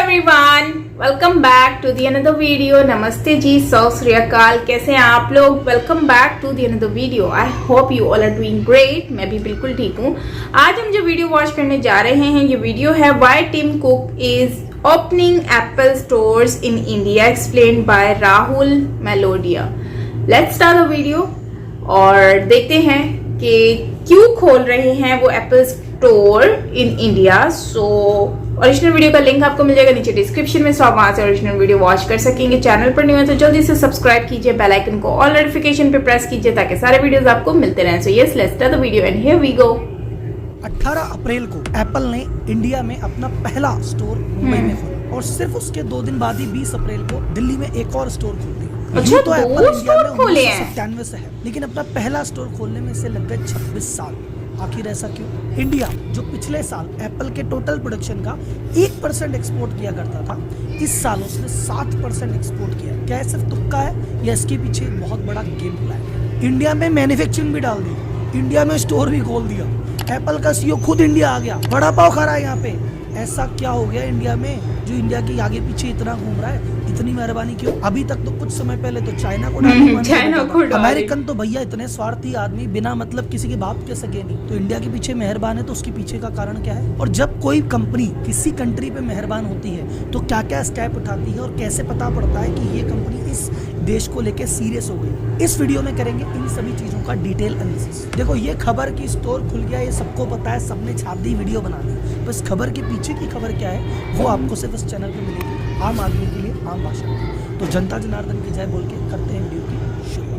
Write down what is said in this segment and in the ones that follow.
Everyone, welcome back to the another video. नमस्ते जी, सत श्री अकाल। कैसे हैं आप लोग? Welcome back to the another video. I hope you all are doing great. मैं भी बिल्कुल ठीक हूँ। आज हम जो वीडियो वॉच करने जा रहे हैं, ये वीडियो है why Tim Cook is opening Apple stores in India, explained by Rahul Malodia. Let's start the video और देखते हैं कि क्यों खोल रहे हैं वो Apple store in India. So original video का लिंक आपको मिल जाएगा नीचे डिस्क्रिप्शन में, सो आप वहां से ओरिजिनल वीडियो वॉच कर सकेंगे। चैनल पर नहीं हो तो जल्दी से सब्सक्राइब कीजिए, बेल आइकन को ऑल नोटिफिकेशन पे प्रेस कीजिए ताकि सारे वीडियोस आपको मिलते रहें। So yes, let's start the video and here we go. 18 April को एप्पल ने इंडिया में अपना पहला स्टोर मुंबई में खोला और सिर्फ उसके 2 दिन बाद ही 20 अप्रैल को दिल्ली में एक और स्टोर खोल दिया। अच्छा, तो एप्पल इंडिया में खोले हैं 1997 से है, लेकिन अपना पहला स्टोर खोलने में से लग गए 26 साल। आखिर ऐसा क्यों? इंडिया जो पिछले साल एप्पल के टोटल प्रोडक्शन का 1% एक्सपोर्ट किया करता था, इस साल उसने 7% एक्सपोर्ट किया। क्या सिर्फ तुक्का है या इसके पीछे एक बहुत बड़ा गेम प्लान है? इंडिया में मैन्युफैक्चरिंग भी डाल दी, इंडिया में स्टोर भी खोल दिया, एप्पल का सीईओ खुद इंडिया आ गया, बड़ा पाव खा रहा है यहाँ पे। ऐसा क्या हो गया इंडिया में जो इंडिया के आगे पीछे इतना घूम रहा है? इतनी मेहरबानी क्यों? अभी तक तो कुछ समय पहले तो चाइना को अमेरिकन तो भैया इतने स्वार्थी आदमी, बिना मतलब किसी के बाप के सके नहीं। तो इंडिया के पीछे मेहरबान है तो उसके पीछे का कारण क्या है? और जब कोई कंपनी किसी कंट्री पे मेहरबान होती है तो क्या क्या स्टेप उठाती है और कैसे पता पड़ता है कि ये कंपनी इस देश को लेके सीरियस हो गई? इस वीडियो में करेंगे इन सभी चीजों का डिटेल एनालिसिस। देखो, ये खबर कि स्टोर खुल गया ये सबको पता है, सबने छाप दी, वीडियो बना दी। बस खबर के पीछे की खबर क्या है वो आपको सिर्फ इस चैनल पे मिलेगी, आम आदमी के लिए, आम भाषा में। तो जनता जनार्दन की जय बोल के करते हैं वीडियो की शुरुआत।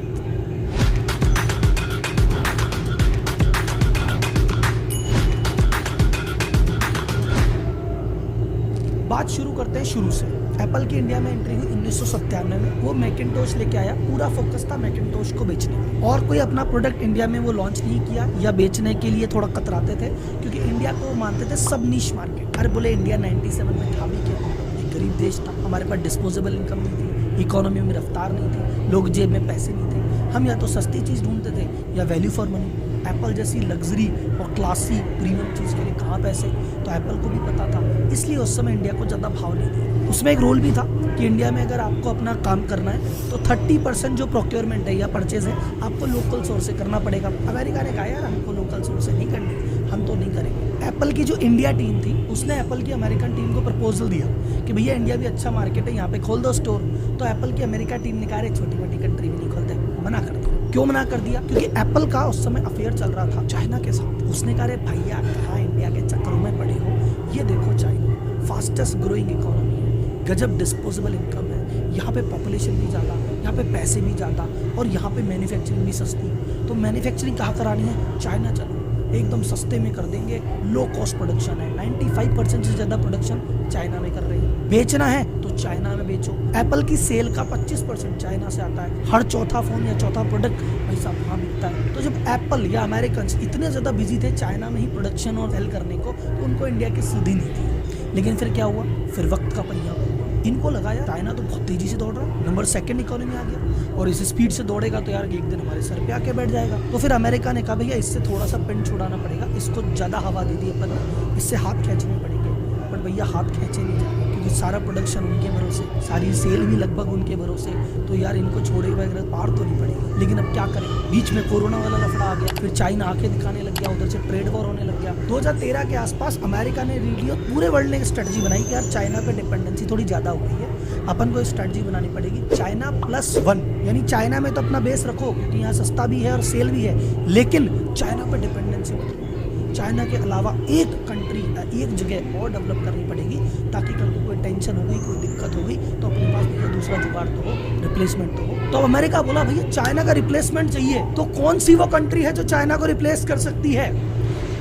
बात शुरू करते हैं शुरू से। एप्पल की इंडिया में एंट्री हुई 1997 में। वो मैकिंटोश लेके आया, पूरा फोकस था मैकिंटोश को बेचने में, और कोई अपना प्रोडक्ट इंडिया में वो लॉन्च नहीं किया या बेचने के लिए थोड़ा कतराते थे, क्योंकि इंडिया को मानते थे सब नीश मार्केट। अरे बोले इंडिया 97 में था भी क्या? एक गरीब देश था, हमारे पास डिस्पोजेबल इनकम नहीं थी, इकोनॉमी में रफ्तार नहीं थी, लोग जेब में पैसे नहीं थे, हम या तो सस्ती चीज़ ढूंढते थे या वैल्यू फॉर मनी। एप्पल जैसी लग्जरी और क्लासी प्रीमियम चीज़ के लिए कहाँ पैसे? तो एप्पल को भी पता था, इसलिए उस समय इंडिया को ज़्यादा भाव नहीं दिया। उसमें एक रूल भी था कि इंडिया में अगर आपको अपना काम करना है तो 30% जो प्रोक्योरमेंट है या परचेज है आपको लोकल सोर्स से करना पड़ेगा। अमेरिका ने कहा यार हमको लोकल सोर्स से नहीं करनी, हम तो नहीं करेंगे। एप्पल की जो इंडिया टीम थी उसने एप्पल की अमेरिकन टीम को प्रपोजल दिया कि भैया इंडिया भी अच्छा मार्केट है, यहाँ पे खोल दो स्टोर। तो एप्पल की अमेरिका टीम ने कहा छोटी मोटी कंट्री में नहीं खोलते, मना कर दिया। क्यों मना कर दिया? क्योंकि एप्पल का उस समय अफेयर चल रहा था चाइना के साथ। उसने कहा भैया कहाँ इंडिया के चक्करों में पड़े हो, ये देखो चाइना फास्टेस्ट ग्रोइंग इकोनॉमी है, गजब डिस्पोजेबल इनकम है, यहाँ पे पॉपुलेशन भी ज़्यादा, यहाँ पे पैसे भी ज़्यादा, और यहाँ पे मैन्युफैक्चरिंग भी सस्ती। तो मैन्युफैक्चरिंग कहाँ करानी है? चाइना चलो, एकदम सस्ते में कर देंगे, लो कॉस्ट प्रोडक्शन है, 95% से ज़्यादा प्रोडक्शन चाइना में कर रही है। बेचना है तो चाइना में बेचो। एप्पल की सेल का 25% चाइना से आता है, हर चौथा फोन या चौथा प्रोडक्ट पैसा वहाँ बिकता है। तो जब एप्पल या अमेरिकन इतने ज़्यादा बिजी थे चाइना में ही प्रोडक्शन और सेल करने को, तो उनको इंडिया की सुधी नहीं थी। लेकिन फिर क्या हुआ? फिर वक्त का पहिया हुआ। इनको लगाया चाइना तो बहुत तेजी से दौड़ रहा है, नंबर 2 इकोनॉमी आ गया, और इस स्पीड से दौड़ेगा तो यार एक दिन हमारे सर पे आके बैठ जाएगा। तो फिर अमेरिका ने कहा भैया इससे थोड़ा सा पिंड छुड़ाना पड़ेगा, इसको ज़्यादा हवा दे दी अपन, इससे हाथ खींचने पड़ेंगे। बट भैया हाथ खींचे नहीं जाए क्योंकि सारा प्रोडक्शन उनके भरोसे, सारी सेल भी लगभग उनके भरोसे, तो यार इनको छोड़े वगैरह पार तो नहीं पड़ेगी। लेकिन अब क्या करें? बीच में कोरोना वाला लफड़ा आ गया, फिर चाइना आंखें दिखाने लग गया, उधर से ट्रेड वॉर होने लग गया। 2013 के आसपास अमेरिका ने रेडियो पूरे वर्ल्ड ने एक स्ट्रेटजी बनाई कि यार चाइना पे डिपेंडेंसी थोड़ी ज़्यादा हो गई है, अपन को स्ट्रेटजी बनानी पड़ेगी चाइना +1। यानी चाइना में तो अपना बेस रखो क्योंकि यहाँ सस्ता भी है और सेल भी है, लेकिन चाइना पर डिपेंडेंसी मत रखो। चाइना के अलावा एक कंट्री, एक जगह और डेवलप करनी पड़ेगी, ताकि कल को कोई टेंशन हो गई, कोई दिक्कत हो गई तो अपने पास भैया दूसरा जुगाड़ तो हो, रिप्लेसमेंट तो हो। तो अमेरिका बोला भैया चाइना का रिप्लेसमेंट चाहिए, तो कौन सी वो कंट्री है जो चाइना को रिप्लेस कर सकती है?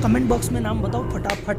कमेंट बॉक्स में नाम बताओ फटाफट,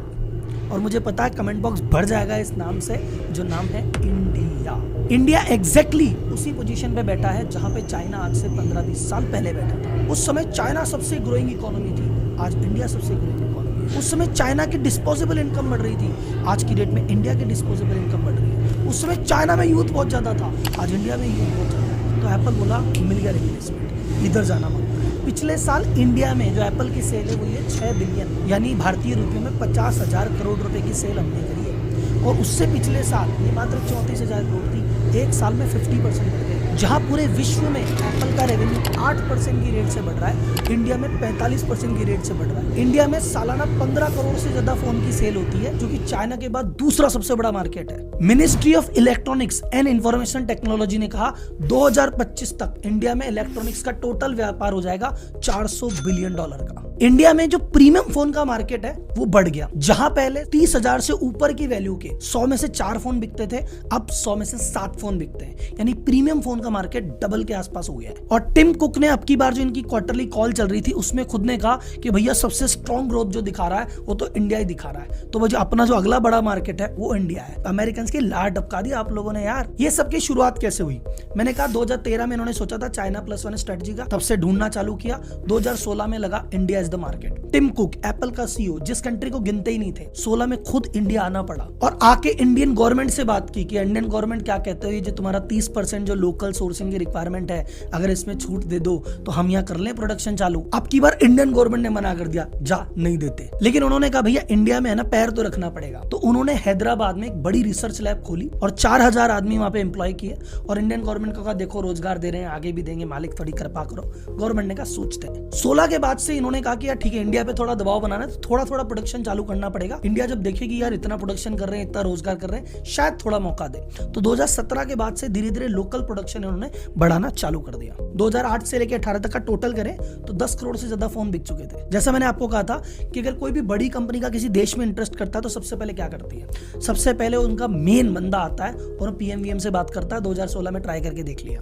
और मुझे पता है कमेंट बॉक्स भर जाएगा इस नाम से, जो नाम है इंडिया। इंडिया एग्जैक्टली उसी पोजीशन पे बैठा है जहां पे चाइना आज से 15-20 साल पहले बैठा था। उस समय चाइना सबसे ग्रोइंग इकोनॉमी थी, आज इंडिया सबसे ग्रोइंग इकोनॉमी है। उस समय चाइना की डिस्पोजेबल इनकम बढ़ रही थी, आज की डेट में इंडिया की डिस्पोजेबल इनकम बढ़ रही है। उस समय चाइना में यूथ बहुत ज़्यादा था, आज इंडिया में यूथ बहुत ज़्यादा है। तो एप्पल बोला मिल गया रिप्लेसमेंट, इधर जाना मत। पिछले साल इंडिया में जो एप्पल की सेल है वो ये 6 बिलियन यानी भारतीय रुपये में 50,000 करोड़ रुपए की सेल हमने करी है। और उससे पिछले साल ये मात्र 34,000 करोड़ थी, एक साल में 50% बढ़ गए। जहां पूरे विश्व में एप्पल का रेवेन्यू 8% की रेट से बढ़ रहा है, इंडिया में 45% की रेट से बढ़ रहा है। इंडिया में सालाना 15 करोड़ से ज्यादा फोन की सेल होती है, जो कि चाइना के बाद दूसरा सबसे बड़ा मार्केट है। Ministry of electronics and information technology ने कहा 2025 तक इंडिया में इलेक्ट्रॉनिक्स का टोटल व्यापार हो जाएगा $400 बिलियन का। इंडिया में जो प्रीमियम फोन का मार्केट है वो बढ़ गया। जहां पहले 30,000 से ऊपर की वैल्यू के 100 में से 4 फोन बिकते थे, अब 100 में से 7 फोन बिकते हैं, यानी प्रीमियम फोन का मार्केट डबल के आसपास हो गया है। और टिम कुक ने अब की बार जो इनकी क्वार्टरली कॉल चल रही थी उसमें खुद ने कहा कि भैया सबसे स्ट्रॉन्ग ग्रोथ जो दिखा रहा है वो तो इंडिया ही दिखा रहा है, तो वो जो अपना जो अगला बड़ा मार्केट है वो इंडिया है। अमेरिकन की लाट टपका दी आप लोगों ने यार। ये सब की शुरुआत कैसे हुई? मैंने कहा 2013 में इन्होंने सोचा था चाइना +1 स्ट्रेटजी का, तब से ढूंढना चालू किया। 2016 में लगा India is the market. Tim Cook Apple का सीईओ जिस कंट्री को गिनते ही नहीं थे, 16 में खुद इंडिया आना पड़ा और आके इंडियन गवर्नमेंट से बात की कि इंडियन गवर्नमेंट क्या कहते हो, ये जो तुम्हारा 30% जो लोकल सोर्सिंग की रिक्वायरमेंट है, अगर इसमें छूट दे दो तो हम यहाँ कर लें प्रोडक्शन चालू। अब की बार इंडियन गवर्नमेंट ने मना कर दिया, जा नहीं देते। लेकिन उन्होंने कहा भैया इंडिया में है ना पैर तो रखना पड़ेगा, तो उन्होंने हैदराबाद में एक बड़ी रिसर्च लैब खोली और 4,000 आदमी वहां पे एम्प्लॉय किए और इंडियन गवर्नमेंट को कहा देखो रोजगार दे रहे हैं, आगे भी देंगे, मालिक थोड़ी कृपा करो। गवर्नमेंट ने कहा सोचते हैं। 16 के बाद से इन्होंने कहा कि यार ठीक है इंडिया पे थोड़ा दबाव बनाना है, तो थोड़ा थोड़ा प्रोडक्शन चालू करना पड़ेगा। इंडिया जब देखेगी यार इतना प्रोडक्शन कर रहे हैं, इतना रोजगार कर रहे हैं, शायद थोड़ा मौका दे। तो 2017 के बाद से धीरे धीरे लोकल प्रोडक्शन इन्होंने बढ़ाना चालू कर दिया। 2008 से लेकर 18 तक का टोटल करें तो 10 करोड़ से ज्यादा फोन बिक चुके थे। जैसा मैंने आपको कहा था कि अगर कोई भी बड़ी कंपनी का किसी देश में इंटरेस्ट करता है तो सबसे पहले क्या करती है? सबसे पहले उनका मेन बंदा आता है और पीएमवीएम से बात करता है। 2016 में ट्राई करके देख लिया।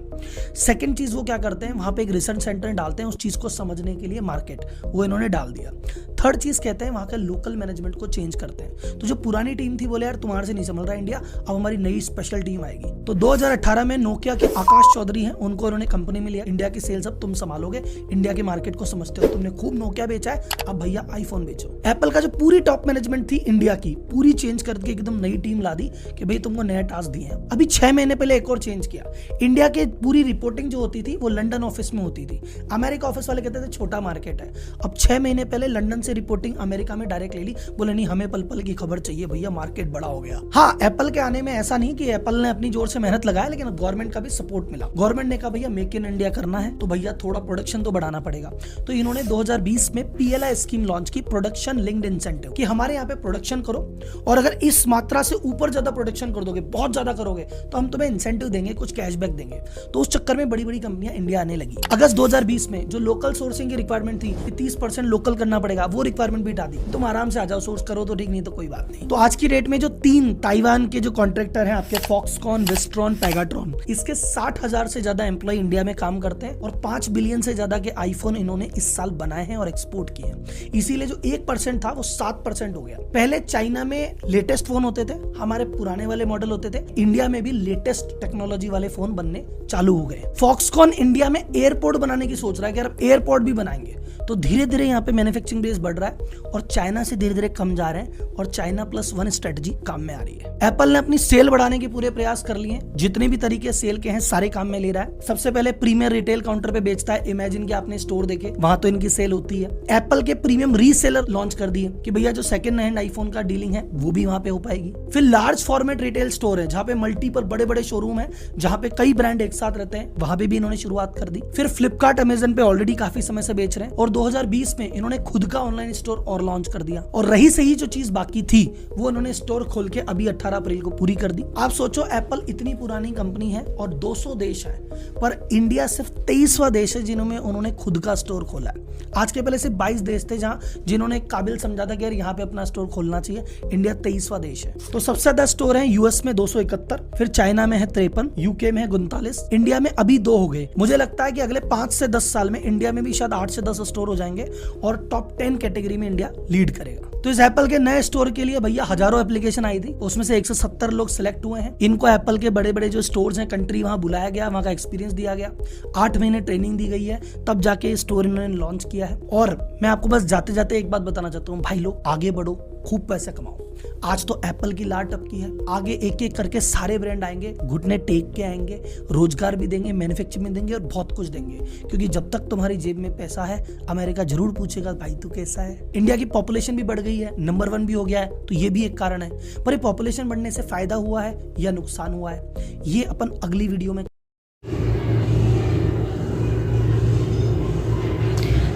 सेकंड चीज वो क्या करते हैं, वहां पे एक रिसर्च सेंटर डालते हैं उस चीज को समझने के लिए, मार्केट, वो इन्होंने डाल दिया। थर्ड चीज कहते हैं वहां का लोकल मैनेजमेंट को चेंज करते हैं। तो जो पुरानी टीम थी बोले यार तुम्हारे से नहीं संभल रहा इंडिया, अब हमारी नई स्पेशल टीम आएगी। तो 2018 में नोकिया के आकाश चौधरी हैं, उनको उन्होंने कंपनी में लिया। इंडिया की सेल्स अब तुम संभालोगे, इंडिया के मार्केट को समझते हो, तुमने खूब नोकिया बेचा है, अब भैया आईफोन बेचो। एप्पल का जो पूरी टॉप मैनेजमेंट थी इंडिया की, पूरी चेंज करके एकदम नई टीम ला दी कि भाई तुमको नया टास्क दिए हैं। अभी 6 महीने पहले एक और चेंज किया। इंडिया के पूरी रिपोर्टिंग जो होती थी वो लंदन ऑफिस में होती थी। अमेरिका ऑफिस वाले कहते थे छोटा मार्केट है। अब 6 महीने पहले लंदन से रिपोर्टिंग अमेरिका में डायरेक्ट ले ली। बोले नहीं हमें पल पल की खबर चाहिए भैया, मार्केट बड़ा हो गया। हाँ, एप्पल के आने में ऐसा नहीं कि एप्पल ने अपनी जोर से मेहनत लगाया, लेकिन गवर्नमेंट का भी सपोर्ट मिला। गवर्नमेंट ने कहा भैया मेक इन इंडिया करना है तो भैया थोड़ा प्रोडक्शन तो बढ़ाना पड़ेगा। तो इन्होंने 2020 में PLI स्कीम लॉन्च की, प्रोडक्शन लिंक्ड इंसेंटिव, कि हमारे यहाँ पे प्रोडक्शन करो और अगर इस मात्रा से ऊपर ज्यादा प्रोडक्शन कर दोगे, बहुत ज्यादा करोगे, तो हम तुम्हें इंसेंटिव देंगे, कुछ कैशबैक देंगे। तो उस चक्कर में बड़ी बड़ी कंपनियां इंडिया आने लगी। अगस्त 2020 में जो लोकल सोर्सिंग की रिक्वायरमेंट थी कि 30% लोकल करना पड़ेगा, वो रिक्वायरमेंट भी हटा दी। तुम आराम से आ जाओ, सोर्स करो तो ठीक, नहीं तो कोई बात नहीं। तो आज की डेट में जो 3 ताइवान के जो कॉन्ट्रैक्टर हैं आपके, फॉक्सकॉन, विस्ट्रॉन, पेगाट्रॉन, इसके 60,000 से ज्यादा एम्प्लॉय इंडिया में काम करते हैं और 5 बिलियन से ज्यादा के आईफोन इन्होंने इस साल बनाए हैं और एक्सपोर्ट किए हैं। इसीलिए जो 1% था वो 7% हो गया। पहले चाइना में लेटेस्ट फोन होते थे, हमारे पुराने वाले मॉडल होते थे, इंडिया में भी लेटेस्ट टेक्नोलॉजी वाले फोन बनने चालू हो गए। फॉक्सकॉन इंडिया में एयरपोर्ट बनाने की सोच रहा है कि यार एयरपोर्ट भी बनाएंगे। तो धीरे धीरे यहाँ पे मैन्युफैक्चरिंग बेस बढ़ रहा है और चाइना से धीरे धीरे कम जा रहे हैं और चाइना +1 स्ट्रेटजी काम में आ रही है। एप्पल ने अपनी सेल बढ़ाने के पूरे प्रयास कर लिए, जितने भी तरीके सेल के हैं सारे काम में ले रहा है। सबसे पहले प्रीमियर रिटेल काउंटर पे बेचता है। इमेजिन कि आपने स्टोर देखे, वहां तो इनकी सेल होती है। एप्पल के प्रीमियम रीसेलर लॉन्च कर दिए कि भैया जो सेकंड हैंड आईफोन का डीलिंग है वो भी वहां पे हो पाएगी। फिर लार्ज फॉर्मेट रिटेल स्टोर है जहां पे मल्टीपल बड़े बड़े शोरूम है, जहां पे कई ब्रांड एक साथ रहते हैं, वहां पे भी इन्होंने शुरुआत कर दी। फिर फ्लिपकार्ट, अमेजन पे ऑलरेडी काफी समय से बेच रहे हैं और 2020 में इन्होंने खुद का ऑनलाइन स्टोर और लॉन्च कर दिया। और रही सही जो चीज बाकी थी वो इन्होंने स्टोर खोल के अभी 18 अप्रैल को पूरी कर दी। आप सोचो एप्पल इतनी पुरानी कंपनी है और 200 देश है, पर इंडिया सिर्फ 23वां देश है जिन्होंने उन्होंने खुद का स्टोर खोला है। आज के पहले सिर्फ 22 देश थे जिन्होंने काबिल समझा था कि यार यहाँ पे अपना स्टोर खोलना चाहिए। इंडिया 23वां देश है। तो सबसे ज्यादा स्टोर है यूएस में 271, फिर चाइना में है 53, यूके में है 39, इंडिया में अभी 2 हो गए। मुझे लगता है कि अगले 5 से 10 साल में इंडिया में भी शायद 8 से 10 स्टोर हो जाएंगे और टॉप 10 कैटेगरी में इंडिया लीड करेगा। तो इस एप्पल के नए स्टोर के लिए भैया हजारों एप्लीकेशन आई थी, उसमें से 170 लोग सिलेक्ट हुए हैं। इनको एप्पल के बड़े बड़े जो स्टोर्स हैं कंट्री, वहां बुलाया गया, वहां का एक्सपीरियंस दिया गया, 8 महीने ट्रेनिंग दी गई है, तब जाके स्टोर इन्होंने लॉन्च किया है। और मैं आपको बस जाते जाते एक बात बताना चाहता हूँ, भाई लोग आगे बढ़ो, खूब पैसे कमाओ। आज तो एप्पल की लाट टपकी है, आगे एक एक करके सारे ब्रांड आएंगे, घुटने टेक के आएंगे, रोजगार भी देंगे, मैन्युफैक्चरिंग देंगे और बहुत कुछ देंगे। क्योंकि जब तक तुम्हारी जेब में पैसा है, अमेरिका जरूर पूछेगा भाई तू कैसा है। इंडिया की पॉपुलेशन भी बढ़ गई है, नंबर 1 भी हो गया है, तो ये भी एक कारण है। पर ये पॉपुलेशन बढ़ने से फायदा हुआ है या नुकसान हुआ है, ये अपन अगली वीडियो में।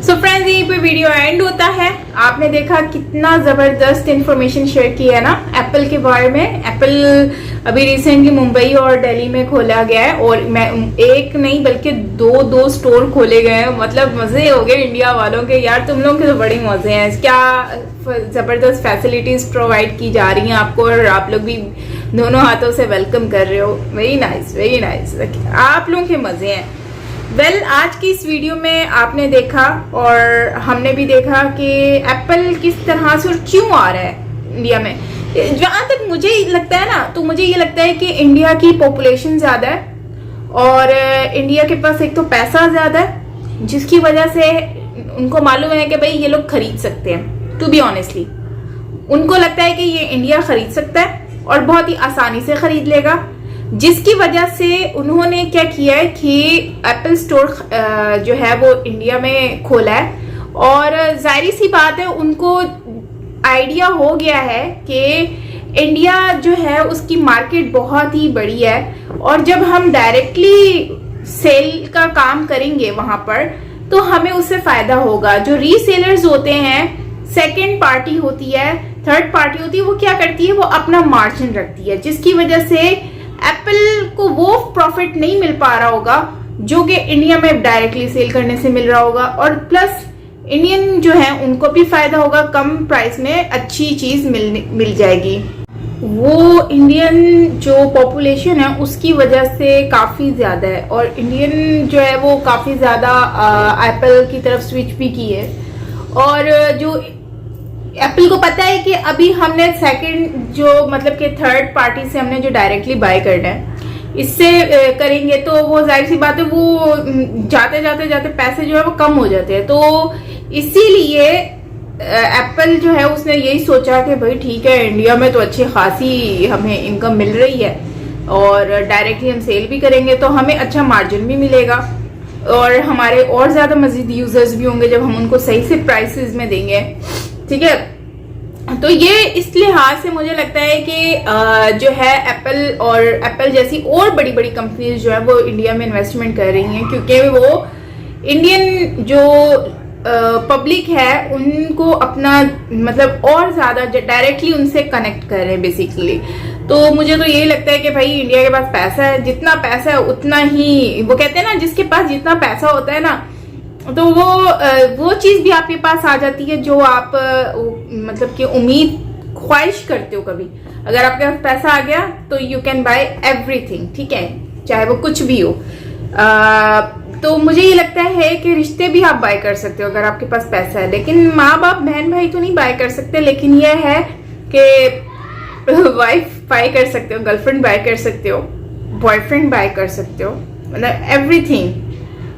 सो फ्रेंड्स, यहीं पे वीडियो एंड होता है। आपने देखा कितना जबरदस्त इंफॉर्मेशन शेयर की है ना एप्पल के बारे में। एप्पल अभी रिसेंटली मुंबई और दिल्ली में खोला गया है, और मैं एक नहीं बल्कि दो स्टोर खोले गए हैं। मतलब मजे हो गए इंडिया वालों के, यार तुम लोग के तो बड़ी मजे हैं। क्या जबरदस्त फैसिलिटीज प्रोवाइड की जा रही हैं आपको, और आप लोग भी दोनों हाथों से वेलकम कर रहे हो। Very nice, very nice. आप लोगों के मजे हैं। आज की इस वीडियो में आपने देखा और हमने भी देखा कि एप्पल किस तरह से और क्यों आ रहा है इंडिया में। जहां तक मुझे लगता है ना, तो मुझे ये लगता है कि इंडिया की पॉपुलेशन ज्यादा है और इंडिया के पास एक तो पैसा ज्यादा है, जिसकी वजह से उनको मालूम है कि भाई ये लोग खरीद सकते हैं। टू बी ऑनेस्टली उनको लगता है कि ये इंडिया खरीद सकता है और बहुत ही आसानी से खरीद लेगा, जिसकी वजह से उन्होंने क्या किया है कि एप्पल स्टोर जो है वो इंडिया में खोला है। और जाहिर सी बात है, उनको आइडिया हो गया है कि इंडिया जो है उसकी मार्केट बहुत ही बड़ी है, और जब हम डायरेक्टली सेल का काम करेंगे वहां पर तो हमें उससे फायदा होगा। जो रीसेलर्स होते हैं, सेकेंड पार्टी होती है, थर्ड पार्टी होती है, वो क्या करती है, वो अपना मार्जिन रखती है, जिसकी वजह से एप्पल को वो प्रॉफिट नहीं मिल पा रहा होगा जो कि इंडिया में डायरेक्टली सेल करने से मिल रहा होगा। और प्लस इंडियन जो है उनको भी फायदा होगा, कम प्राइस में अच्छी चीज मिल जाएगी। वो इंडियन जो पॉपुलेशन है उसकी वजह से काफी ज्यादा है, और इंडियन जो है वो काफी ज्यादा एप्पल की तरफ स्विच भी की है। और जो एप्पल को पता है कि अभी हमने सेकंड जो मतलब कि थर्ड पार्टी से हमने जो डायरेक्टली बाय करना है, इससे करेंगे तो वो जाहिर सी बात है वो जाते पैसे जो है वो कम हो जाते हैं। तो इसीलिए एप्पल जो है उसने यही सोचा कि भाई ठीक है, इंडिया में तो अच्छी खासी हमें इनकम मिल रही है और डायरेक्टली हम सेल भी करेंगे तो हमें अच्छा मार्जिन भी मिलेगा, और हमारे और ज्यादा मजीद यूजर्स भी होंगे जब हम उनको सही से प्राइसेस में देंगे। ठीक है, तो ये इस लिहाज से मुझे लगता है कि जो है एप्पल और एप्पल जैसी और बड़ी बड़ी कंपनीज जो है वो इंडिया में इन्वेस्टमेंट कर रही हैं, क्योंकि वो इंडियन जो पब्लिक है उनको अपना मतलब और ज्यादा डायरेक्टली उनसे कनेक्ट कर रहे हैं बेसिकली। तो मुझे तो यही लगता है कि भाई इंडिया के पास पैसा है, जितना पैसा है उतना ही, वो कहते हैं ना जिसके पास जितना पैसा होता है ना, तो वो चीज भी आपके पास आ जाती है जो आप मतलब कि उम्मीद ख्वाहिश करते हो। कभी अगर आपके पास पैसा आ गया तो यू कैन बाय एवरीथिंग, ठीक है, चाहे वो कुछ भी हो। तो मुझे ये लगता है कि रिश्ते भी आप बाय कर सकते हो अगर आपके पास पैसा है, लेकिन माँ बाप बहन भाई तो नहीं बाय कर सकते। लेकिन यह है कि वाइफ बाय कर सकते हो, गर्लफ्रेंड बाय कर सकते हो, बॉयफ्रेंड बाय कर सकते हो, मतलब एवरीथिंग।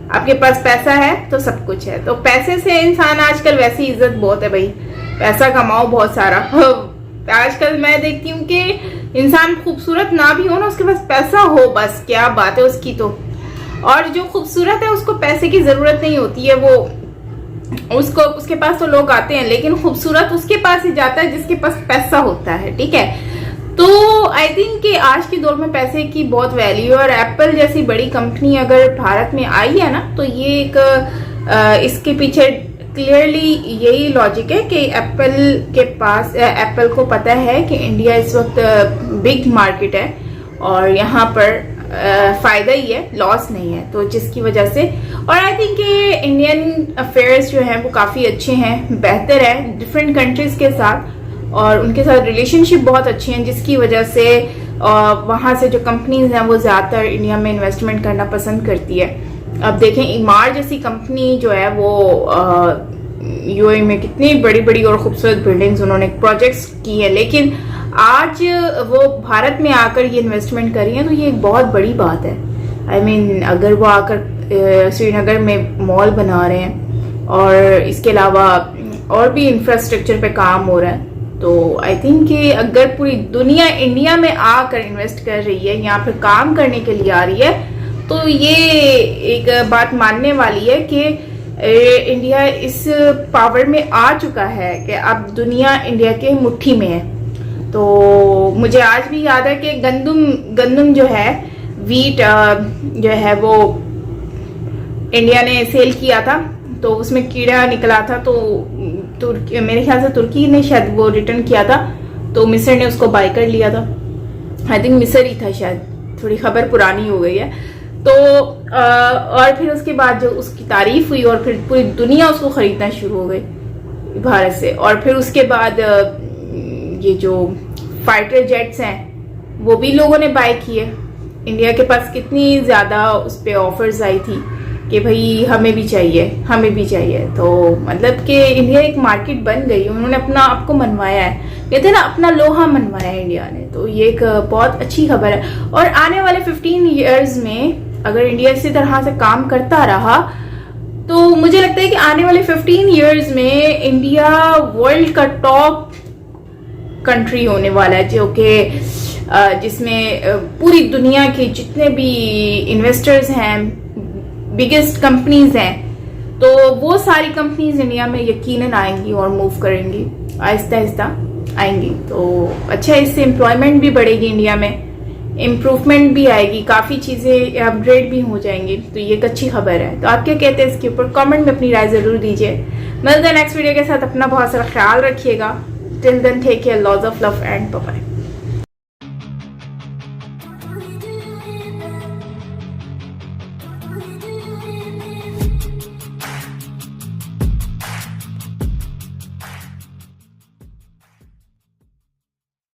आपके पास पैसा है तो सब कुछ है। तो पैसे से इंसान आजकल वैसी इज्जत बहुत है भाई, पैसा कमाओ बहुत सारा। आजकल मैं देखती हूँ कि इंसान खूबसूरत ना भी हो ना, उसके पास पैसा हो, बस क्या बात है उसकी तो। और जो खूबसूरत है उसको पैसे की जरूरत नहीं होती है, वो उसके पास तो लोग आते हैं, लेकिन खूबसूरत उसके पास ही जाता है जिसके पास पैसा होता है। ठीक है, तो आई थिंक कि आज के दौर में पैसे की बहुत वैल्यू है, और एप्पल जैसी बड़ी कंपनी अगर भारत में आई है ना, तो ये एक इसके पीछे क्लियरली यही लॉजिक है कि एप्पल को पता है कि इंडिया इस वक्त बिग मार्केट है और यहाँ पर फायदा ही है, लॉस नहीं है। तो जिसकी वजह से, और आई थिंक कि इंडियन अफेयर्स जो हैं वो काफ़ी अच्छे हैं, बेहतर है डिफरेंट कंट्रीज के साथ, और उनके साथ रिलेशनशिप बहुत अच्छी हैं, जिसकी वजह से वहाँ से जो कंपनीज हैं वो ज़्यादातर इंडिया में इन्वेस्टमेंट करना पसंद करती है। अब देखें, इमार जैसी कंपनी जो है वो यूएई में कितनी बड़ी बड़ी और खूबसूरत बिल्डिंग्स उन्होंने प्रोजेक्ट्स की है, लेकिन आज वो भारत में आकर ये इन्वेस्टमेंट कर रही है, तो ये एक बहुत बड़ी बात है। आई मीन अगर वो आकर श्रीनगर में मॉल बना रहे हैं और इसके अलावा और भी इंफ्रास्ट्रक्चर पे काम हो रहा है, तो आई थिंक कि अगर पूरी दुनिया इंडिया में आकर इन्वेस्ट कर रही है, यहाँ पर काम करने के लिए आ रही है, तो ये एक बात मानने वाली है कि इंडिया इस पावर में आ चुका है कि अब दुनिया इंडिया के मुट्ठी में है। तो मुझे आज भी याद है कि गंदम जो है, वीट जो है वो इंडिया ने सेल किया था, तो उसमें कीड़ा निकला था, तो तुर्की, मेरे ख्याल से तुर्की ने शायद वो रिटर्न किया था, तो मिस्र ने उसको बाय कर लिया था। आई थिंक मिस्र ही था शायद, थोड़ी खबर पुरानी हो गई है। तो और फिर उसके बाद जो उसकी तारीफ हुई और फिर पूरी दुनिया उसको खरीदना शुरू हो गई भारत से। और फिर उसके बाद ये जो फाइटर जेट्स हैं वो भी लोगों ने बाय किए। इंडिया के पास कितनी ज़्यादा उस पर ऑफर्स आई थी कि भाई हमें भी चाहिए। तो मतलब कि इंडिया एक मार्केट बन गई, उन्होंने अपना आपको मनवाया है, कहते हैं ना अपना लोहा मनवाया है इंडिया ने। तो ये एक बहुत अच्छी खबर है। और आने वाले 15 ईयर्स में अगर इंडिया इसी तरह से काम करता रहा तो मुझे लगता है कि आने वाले 15 ईयर्स में इंडिया वर्ल्ड का टॉप कंट्री होने वाला है, जो कि जिसमें पूरी दुनिया के जितने भी इन्वेस्टर्स हैं, बिगेस्ट कंपनीज हैं, तो वो सारी कंपनीज इंडिया में यकीनन आएंगी और मूव करेंगी, आहिस्ता आहिस्ता आएंगी। तो अच्छा, इससे एम्प्लॉयमेंट भी बढ़ेगी, इंडिया में इम्प्रूवमेंट भी आएगी, काफ़ी चीज़ें अपग्रेड भी हो जाएंगी। तो ये एक अच्छी खबर है। तो आप क्या कहते हैं इसके ऊपर कमेंट में अपनी राय ज़रूर दीजिए। मिलते हैं नेक्स्ट वीडियो के साथ। अपना बहुत सारा ख्याल रखिएगा। Till then take care, lots of love and bye bye.